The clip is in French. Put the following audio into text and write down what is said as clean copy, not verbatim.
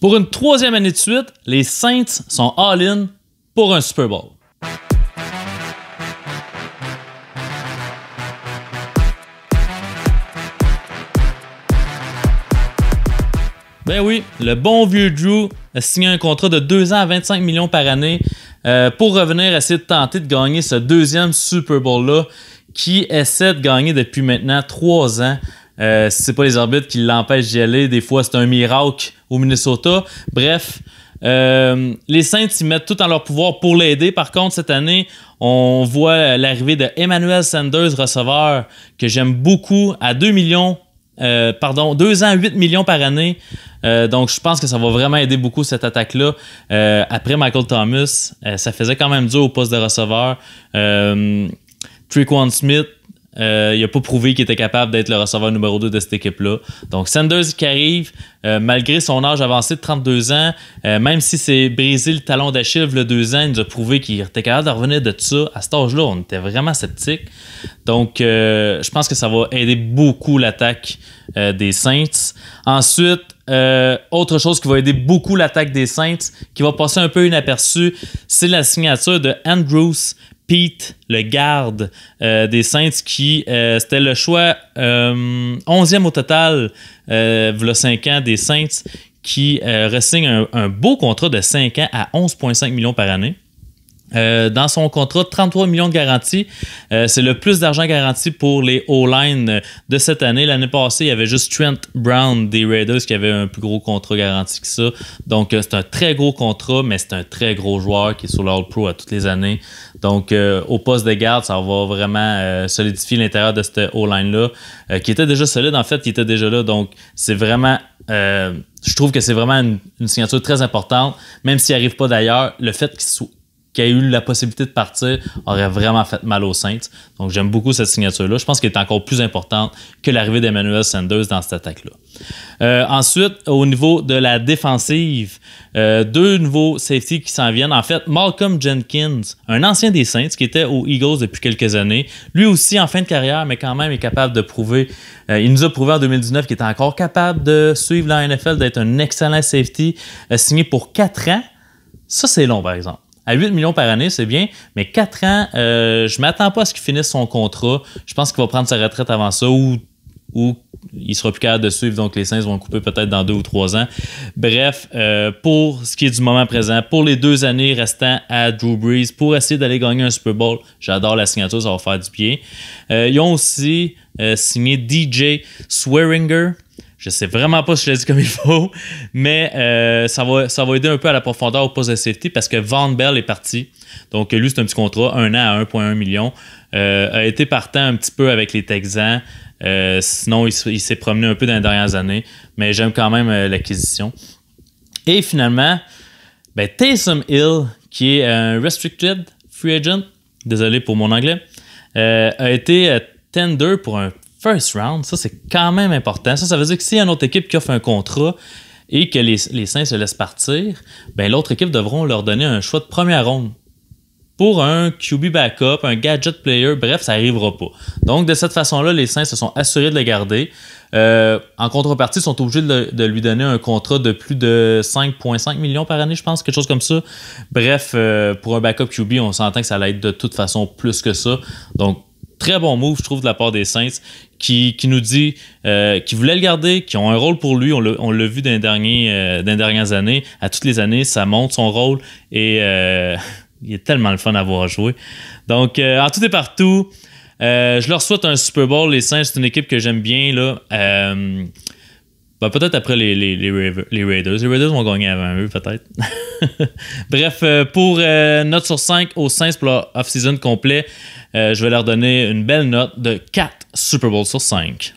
Pour une troisième année de suite, les Saints sont all-in pour un Super Bowl. Ben oui, le bon vieux Drew a signé un contrat de 2 ans à 25 millions par année pour revenir essayer de tenter de gagner ce deuxième Super Bowl-là qui essaie de gagner depuis maintenant 3 ans. Si c'est pas les arbitres qui l'empêchent d'y aller, des fois c'est un miracle au Minnesota. Bref, les Saints y mettent tout en leur pouvoir pour l'aider. Par contre, cette année, on voit l'arrivée de Emmanuel Sanders, receveur que j'aime beaucoup, à 2 ans, 8 millions par année. Donc, je pense que ça va vraiment aider beaucoup cette attaque-là. Après Michael Thomas, ça faisait quand même dur au poste de receveur. Tre'Quan Smith, il n'a pas prouvé qu'il était capable d'être le receveur numéro 2 de cette équipe-là. Donc, Sanders qui arrive, malgré son âge avancé de 32 ans, même si c'est brisé le talon d'Achille il y a 2 ans, il nous a prouvé qu'il était capable de revenir de ça. À cet âge-là, on était vraiment sceptiques. Donc, je pense que ça va aider beaucoup l'attaque des Saints. Ensuite, autre chose qui va aider beaucoup l'attaque des Saints, qui va passer un peu inaperçu, c'est la signature de Andrews Pete, le garde des Saints, qui c'était le choix 11e au total, v'là 5 ans des Saints, qui re-signe un beau contrat de 5 ans à 11,5 millions par année. Dans son contrat, 33 millions de garantie. C'est le plus d'argent garanti pour les O-line de cette année. L'année passée, il y avait juste Trent Brown des Raiders qui avait un plus gros contrat garanti que ça. Donc, c'est un très gros contrat, mais c'est un très gros joueur qui est sur l'All-Pro à toutes les années. Donc, au poste de garde, ça va vraiment solidifier l'intérieur de cette O-line-là, qui était déjà solide. En fait, qui était déjà là. Donc, c'est vraiment... je trouve que c'est vraiment une signature très importante. Même s'il n'arrive pas d'ailleurs, le fait qu'il a eu la possibilité de partir aurait vraiment fait mal aux Saints. Donc, j'aime beaucoup cette signature-là. Je pense qu'elle est encore plus importante que l'arrivée d'Emmanuel Sanders dans cette attaque-là. Ensuite, au niveau de la défensive, 2 nouveaux safeties qui s'en viennent. En fait, Malcolm Jenkins, un ancien des Saints qui était aux Eagles depuis quelques années. Lui aussi en fin de carrière, mais quand même est capable de prouver. Il nous a prouvé en 2019 qu'il était encore capable de suivre la NFL, d'être un excellent safety, signé pour 4 ans. Ça, c'est long, par exemple. À 8 millions par année, c'est bien, mais 4 ans, je ne m'attends pas à ce qu'il finisse son contrat. Je pense qu'il va prendre sa retraite avant ça ou il sera plus capable de suivre. Donc, les Saints vont le couper peut-être dans 2 ou 3 ans. Bref, pour ce qui est du moment présent, pour les 2 années restant à Drew Brees, pour essayer d'aller gagner un Super Bowl, j'adore la signature, ça va faire du bien. Ils ont aussi signé DJ Swearinger. Je sais vraiment pas si je l'ai dit comme il faut, mais ça va aider un peu à la profondeur au poste de safety parce que Von Bell est parti. Donc, lui, c'est un petit contrat, 1 an à 1,1 million. A été partant un petit peu avec les Texans. Sinon, il s'est promené un peu dans les dernières années, mais j'aime quand même l'acquisition. Et finalement, Taysom Hill, qui est un restricted free agent, désolé pour mon anglais, a été tender pour un first round. Ça, c'est quand même important. Ça veut dire que s'il y a une autre équipe qui offre un contrat et que les Saints se laissent partir, l'autre équipe devront leur donner un choix de première ronde pour un QB backup, un gadget player. Bref, ça n'arrivera pas. Donc, de cette façon-là, les Saints se sont assurés de le garder. En contrepartie, ils sont obligés de lui donner un contrat de plus de 5,5 millions par année, je pense, quelque chose comme ça. Bref, pour un backup QB, on s'entend que ça allait être de toute façon plus que ça. Donc, très bon move, je trouve, de la part des Saints, qui nous dit qu'ils voulaient le garder, qu'ils ont un rôle pour lui. On l'a vu dans les dernières années. À toutes les années, ça monte son rôle et il est tellement le fun à voir jouer. Donc, en tout et partout, je leur souhaite un Super Bowl. Les Saints, c'est une équipe que j'aime bien, là. Peut-être après les Raiders. Les Raiders vont gagner avant eux, peut-être. Bref, pour note sur 5 aux Saints pour leur off-season complet, je vais leur donner une belle note de 4 Super Bowls sur 5.